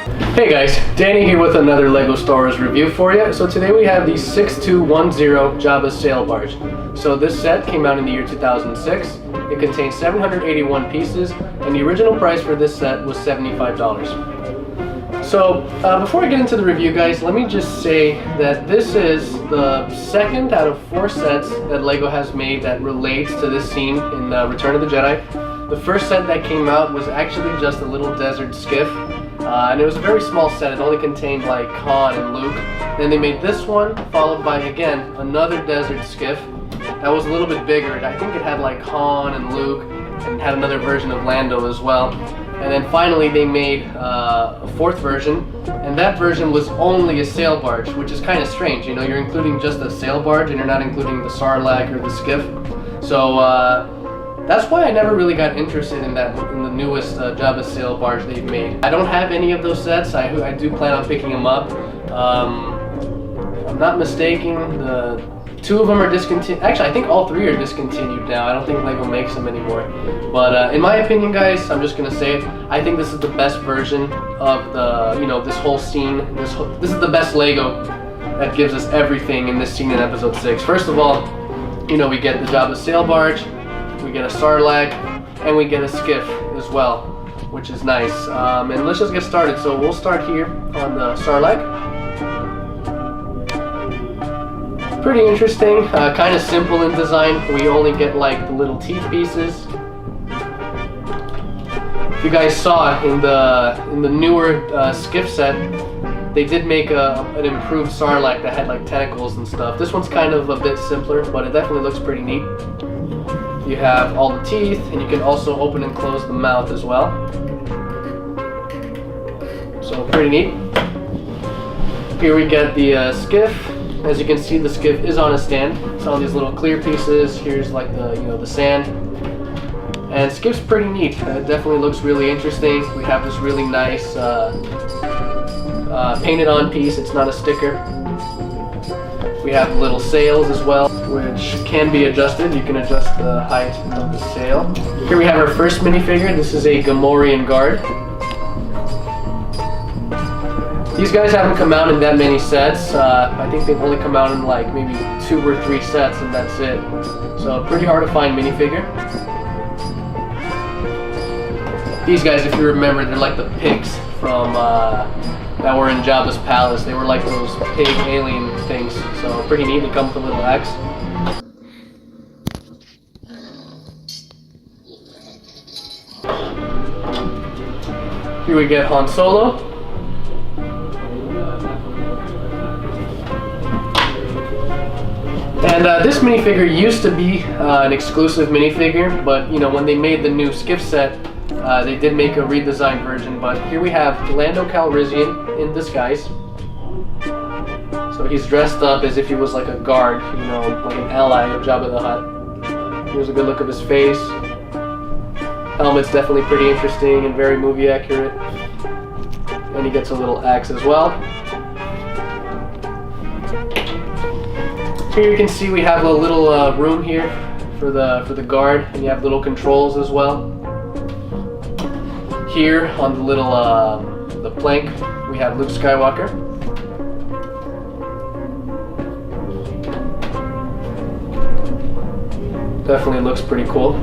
Hey guys, Danny here with another LEGO Star Wars review for you. So today we have the 6210 Jabba Sail Barge. So this set came out in the year 2006. It contains 781 pieces, and the original price for this set was $75. So before I get into the review, guys, let me just say that this is the second out of 4 sets that LEGO has made that relates to this scene in Return of the Jedi. The first set that came out was actually just a little desert skiff. And it was a very small set. It only contained like Han and Luke. Then they made this one, followed by again another desert skiff that was a little bit bigger. I think it had like Han and Luke, and had another version of Lando as well. And then finally they made a 4th version, and that version was only a sail barge, which is kind of strange. You know, you're including just a sail barge and you're not including the sarlacc or the skiff. So that's why I never really got interested in the newest Jabba sail barge they've made. I don't have any of those sets. I do plan on picking them up. If I'm not mistaken, the 2 of them are discontinued. Actually, I think all 3 are discontinued now. I don't think LEGO makes them anymore. But in my opinion, guys, I'm just gonna say it. I think this is the best version of the, this whole scene. This is the best LEGO that gives us everything in this scene in Episode 6. First of all, we get the Jabba sail barge. We get a sarlacc, and we get a skiff as well, which is nice. And let's just get started. So we'll start here on the sarlacc. Pretty interesting, kind of simple in design. We only get like the little teeth pieces. If you guys saw in the newer skiff set, they did make an improved sarlacc that had like tentacles and stuff. This one's kind of a bit simpler, but it definitely looks pretty neat. You have all the teeth, and you can also open and close the mouth as well. So pretty neat. Here we get the skiff. As you can see, the skiff is on a stand. It's all these little clear pieces. Here's like the sand. And skiff's pretty neat. It definitely looks really interesting. We have this really nice painted on piece. It's not a sticker. We have little sails as well, which can be adjusted. You can adjust the height of the sail. Here we have our first minifigure. This is a Gamorrean guard. These guys haven't come out in that many sets. I think they've only come out in like maybe 2 or 3 sets, and that's it. So pretty hard to find minifigure. These guys, if you remember, they're like the pigs from that were in Jabba's palace. They were like those pig alien things. So pretty neat. They come with a little axe. Here we get Han Solo. And this minifigure used to be an exclusive minifigure, but when they made the new skiff set, they did make a redesigned version. But here we have Lando Calrissian in disguise. So he's dressed up as if he was like a guard, like an ally of Jabba the Hutt. Here's a good look of his face. Helmet's definitely pretty interesting and very movie accurate. And he gets a little axe as well. Here you can see we have a little room here for the guard, and you have little controls as well. Here on the little the plank, we have Luke Skywalker. Definitely looks pretty cool.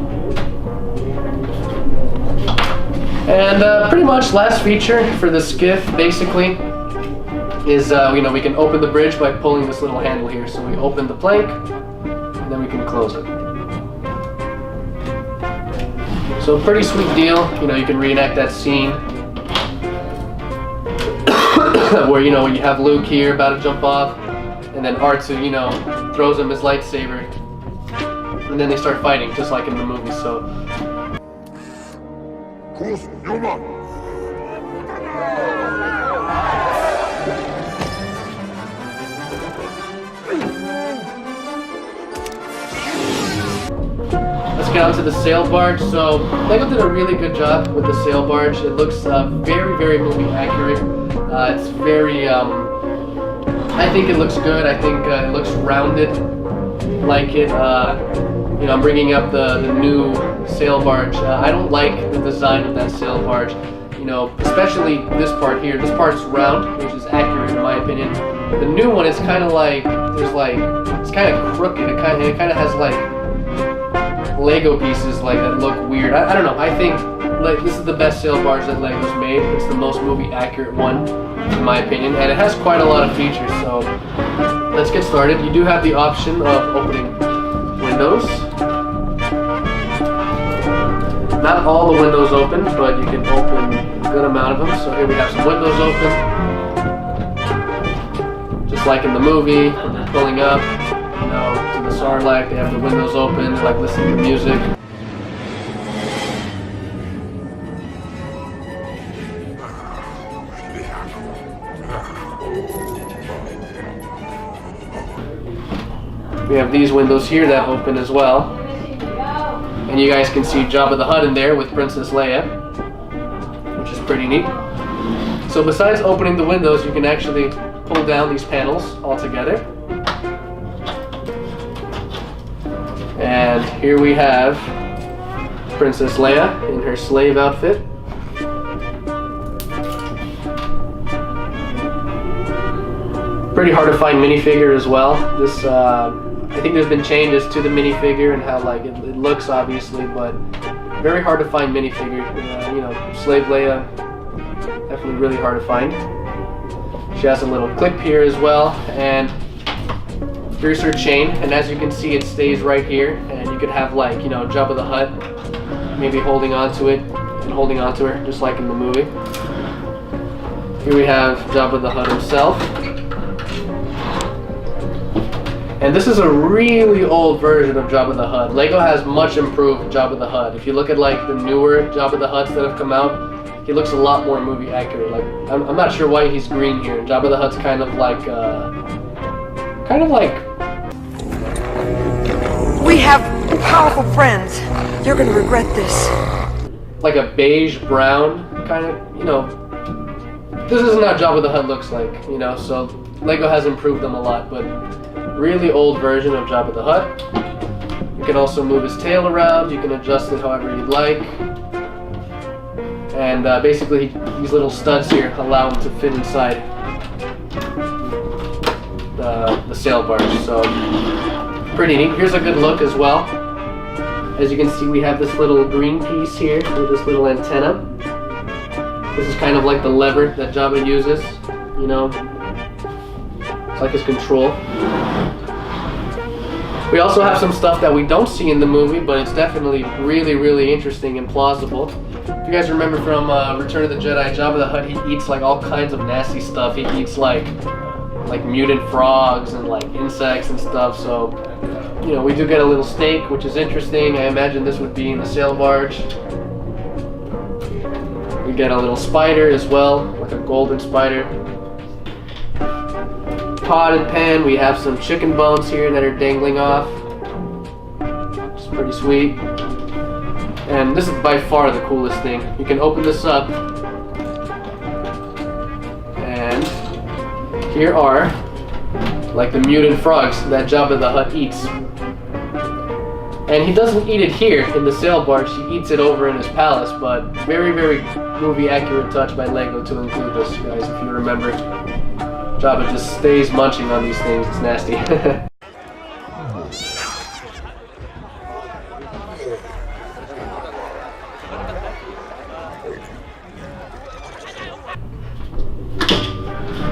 And pretty much last feature for the skiff basically is we can open the bridge by pulling this little handle here. So we open the plank, and then we can close it. So pretty sweet deal. You can reenact that scene where when you have Luke here about to jump off, and then R2 throws him his lightsaber, and then they start fighting just like in the movie. So let's get on to the sail barge. So LEGO did a really good job with the sail barge. It looks very, very movie accurate. It's very, I think it looks good. I think it looks rounded. Like it, I'm bringing up the new sail barge. I don't like the design of that sail barge. You know, especially this part here. This part's round, which is accurate in my opinion. The new one is kind of like, it's kind of crooked. It kind of has like Lego pieces like that look weird. I don't know. I think like this is the best sail barge that Lego's made. It's the most movie accurate one, in my opinion, and it has quite a lot of features. So let's get started. You do have the option of opening windows. Not all the windows open, but you can open a good amount of them. So here we have some windows open. Just like in the movie, when they're pulling up, you know, to the Sarlacc, they have the windows open, they're like listening to music. We have these windows here that open as well. And you guys can see Jabba the Hutt in there with Princess Leia, which is pretty neat. So besides opening the windows, you can actually pull down these panels all together. And here we have Princess Leia in her slave outfit. Pretty hard to find minifigure as well. This I think there's been changes to the minifigure and how like it looks obviously, but very hard to find minifigure. You know, Slave Leia, definitely really hard to find. She has a little clip here as well, and here's her chain, and as you can see it stays right here, and you could have like, you know, Jabba the Hutt maybe holding onto it and holding onto her just like in the movie. Here we have Jabba the Hutt himself. And this is a really old version of Jabba the Hutt. Lego has much improved Jabba the Hutt. If you look at like the newer Jabba the Hutts that have come out, he looks a lot more movie accurate. Like I'm not sure why he's green here. Jabba the Hutt's kind of like We have powerful friends. You're gonna regret this. like a beige brown kind of, you know. This isn't how Jabba the Hutt looks like, you know. So Lego has improved them a lot, but really old version of Jabba the Hutt. You can also move his tail around. You can adjust it however you'd like. And basically, these little studs here allow him to fit inside the sail barge. So pretty neat. Here's a good look as well. As you can see, we have this little green piece here with this little antenna. This is kind of like the lever that Jabba uses, you know. It's like his control. We also have some stuff that we don't see in the movie, but it's definitely really, really interesting and plausible. If you guys remember from Return of the Jedi, Jabba the Hutt, he eats like all kinds of nasty stuff. He eats like mutant frogs and like insects and stuff. So, you know, we do get a little snake, which is interesting. I imagine this would be in the sail barge. We get a little spider as well, like a golden spider. Pot and pan, we have some chicken bones here that are dangling off. It's pretty sweet. And this is by far the coolest thing. You can open this up, and here are like the mutant frogs that Jabba the Hutt eats. And he doesn't eat it here in the sail barge, he eats it over in his palace, but very, very movie accurate touch by Lego to include this, guys, if you remember. Jabba just stays munching on these things, it's nasty.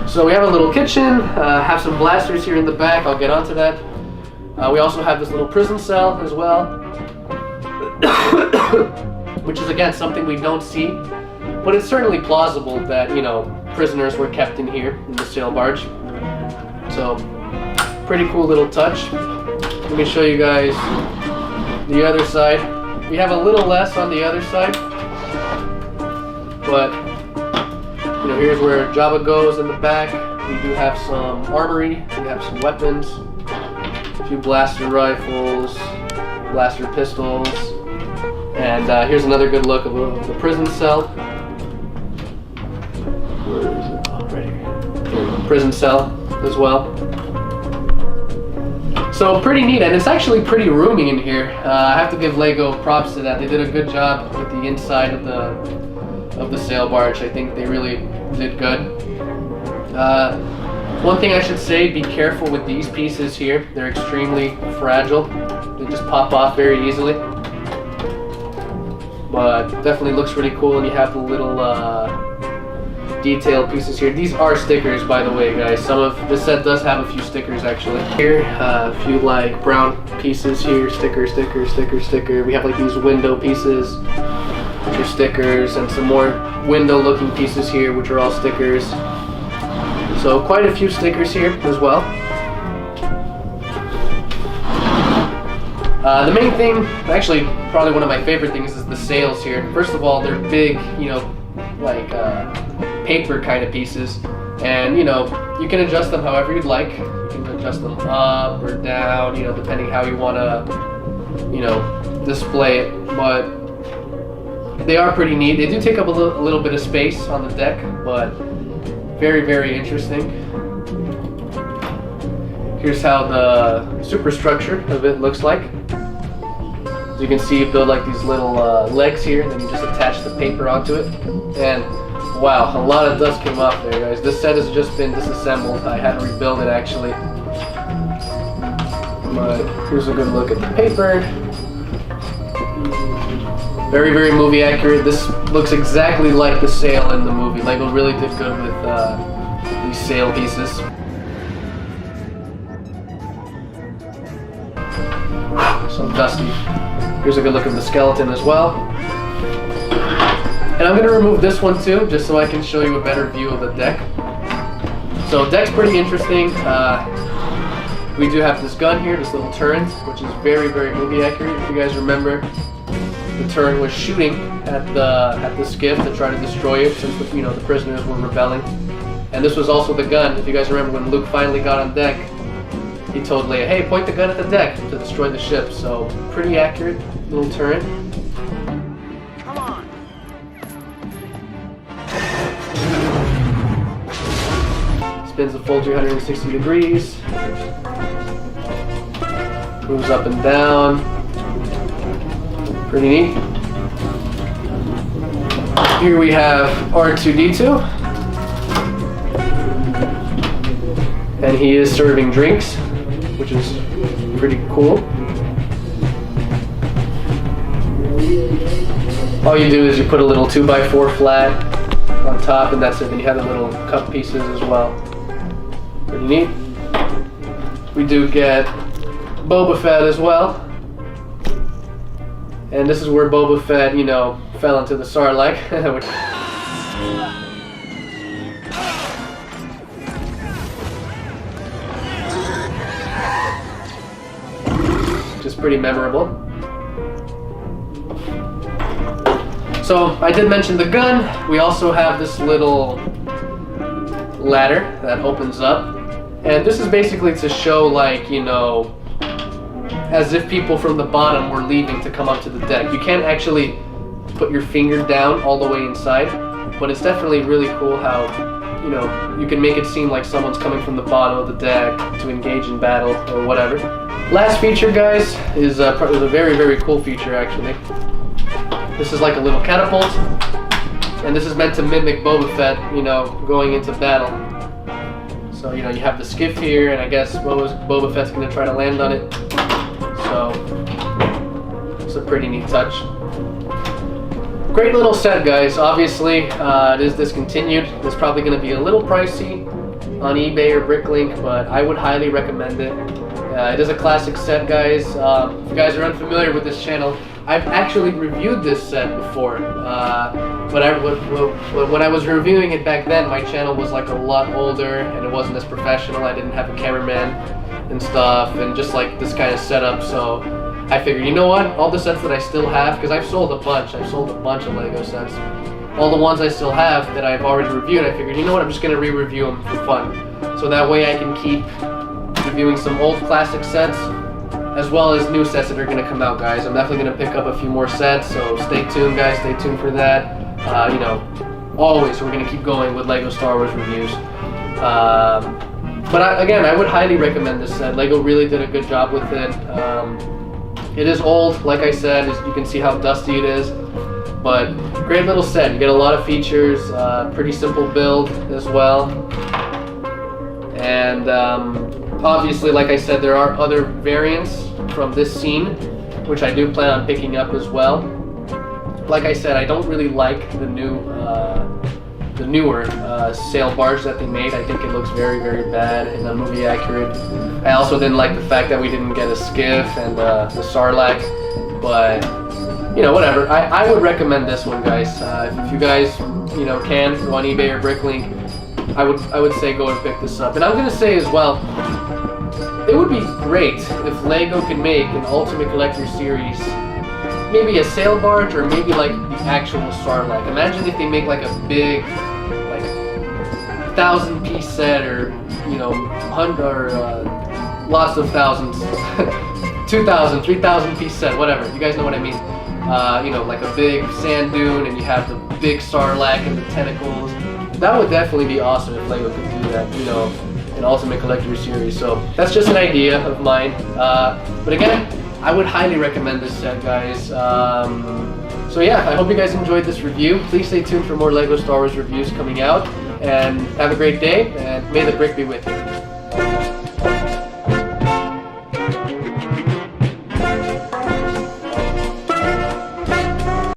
So we have a little kitchen, have some blasters here in the back, I'll get onto that. We also have this little prison cell as well, which is again something we don't see, but it's certainly plausible that, you know, prisoners were kept in here in the sail barge. So pretty cool little touch. Let me show you guys the other side. We have a little less on the other side, but you know, here's where Jabba goes in the back. We do have some armory, we have some weapons, a few blaster rifles, blaster pistols, and here's another good look of the prison cell. Where is it? Oh, right here. Prison cell as well. So pretty neat, and it's actually pretty roomy in here. I have to give Lego props to that. They did a good job with the inside of of the sail barge. I think they really did good. One thing I should say, be careful with these pieces here. They're extremely fragile. They just pop off very easily. But definitely looks really cool, and you have the little detailed pieces here. These are stickers, by the way, guys. This set does have a few stickers actually. Here, a few like brown pieces here. Sticker, sticker, sticker, sticker. We have like these window pieces, which are stickers, and some more window-looking pieces here, which are all stickers. So quite a few stickers here as well. The main thing, actually probably one of my favorite things, is the sails here. First of all, they're big, like paper kind of pieces, and you can adjust them however you'd like. You can adjust them up or down, depending how you want to, display it. But they are pretty neat. They do take up a little bit of space on the deck, but very, very interesting. Here's how the superstructure of it looks like. As you can see, you build like these little legs here, and then you just attach the paper onto it. And wow, a lot of dust came off there, guys. This set has just been disassembled. I had to rebuild it actually. But here's a good look at the paper. Very, very movie accurate. This looks exactly like the sail in the movie. Lego really did good with these sail pieces. So dusty. Here's a good look at the skeleton as well. And I'm going to remove this one too, just so I can show you a better view of the deck. So deck's pretty interesting. We do have this gun here, this little turret, which is very, very movie accurate. If you guys remember, the turret was shooting at the skiff to try to destroy it, since the prisoners were rebelling. And this was also the gun. If you guys remember, when Luke finally got on deck, he told Leia, "Hey, point the gun at the deck to destroy the ship." So pretty accurate little turret. Come on. Spins a full 360 degrees. Moves up and down. Pretty neat. Here we have R2-D2. And he is serving drinks, which is pretty cool. All you do is you put a little 2x4 flat on top, and that's it. Then you have the little cup pieces as well. Pretty neat. We do get Boba Fett as well. And this is where Boba Fett, fell into the Sarlacc. Which is pretty memorable. So I did mention the gun. We also have this little ladder that opens up. And this is basically to show, like, as if people from the bottom were leaving to come up to the deck. You can't actually put your finger down all the way inside, but it's definitely really cool how, you can make it seem like someone's coming from the bottom of the deck to engage in battle or whatever. Last feature, guys, is a very, very cool feature actually. This is like a little catapult, and this is meant to mimic Boba Fett, going into battle. So, you have the skiff here, and I guess Boba Fett's going to try to land on it. So, it's a pretty neat touch. Great little set, guys. Obviously, it is discontinued. It's probably going to be a little pricey on eBay or Bricklink, but I would highly recommend it. It is a classic set, guys. If you guys are unfamiliar with this channel, I've actually reviewed this set before. But when I was reviewing it back then, my channel was like a lot older and it wasn't as professional. I didn't have a cameraman and stuff, and just like this kind of setup. So I figured, you know what? All the sets that I still have, because I've sold a bunch of Lego sets. All the ones I still have that I've already reviewed, I figured, you know what? I'm just gonna re-review them for fun. So that way I can keep reviewing some old classic sets, as well as new sets that are gonna come out, guys. I'm definitely gonna pick up a few more sets, so stay tuned, guys. Stay tuned for that. Always we're gonna keep going with Lego Star Wars reviews. But again, I would highly recommend this set. Lego really did a good job with it. It is old, like I said. As you can see how dusty it is. But great little set. You get a lot of features, pretty simple build as well. And obviously, like I said, there are other variants from this scene, which I do plan on picking up as well. Like I said, I don't really like the newer sail barge that they made. I think it looks very, very bad and movie accurate. I also didn't like the fact that we didn't get a skiff and the Sarlacc, but you know, whatever. I would recommend this one, guys. If you guys, you know, can go on eBay or Bricklink, I would say go and pick this up. And I'm gonna say as well, it would be great if Lego could make an Ultimate Collector Series, maybe a sail barge or maybe like the actual Sarlacc. Imagine if they make like a big, like 1,000-piece set, or you know, lots of thousands, 2,000, 3,000-piece set, whatever. You guys know what I mean. You know, like a big sand dune, and you have the big Sarlacc and the tentacles. That would definitely be awesome if Lego could do that, you know, an Ultimate Collector Series. So that's just an idea of mine. But again, I would highly recommend this set, guys. So yeah, I hope you guys enjoyed this review. Please stay tuned for more Lego Star Wars reviews coming out. And have a great day, and may the brick be with you.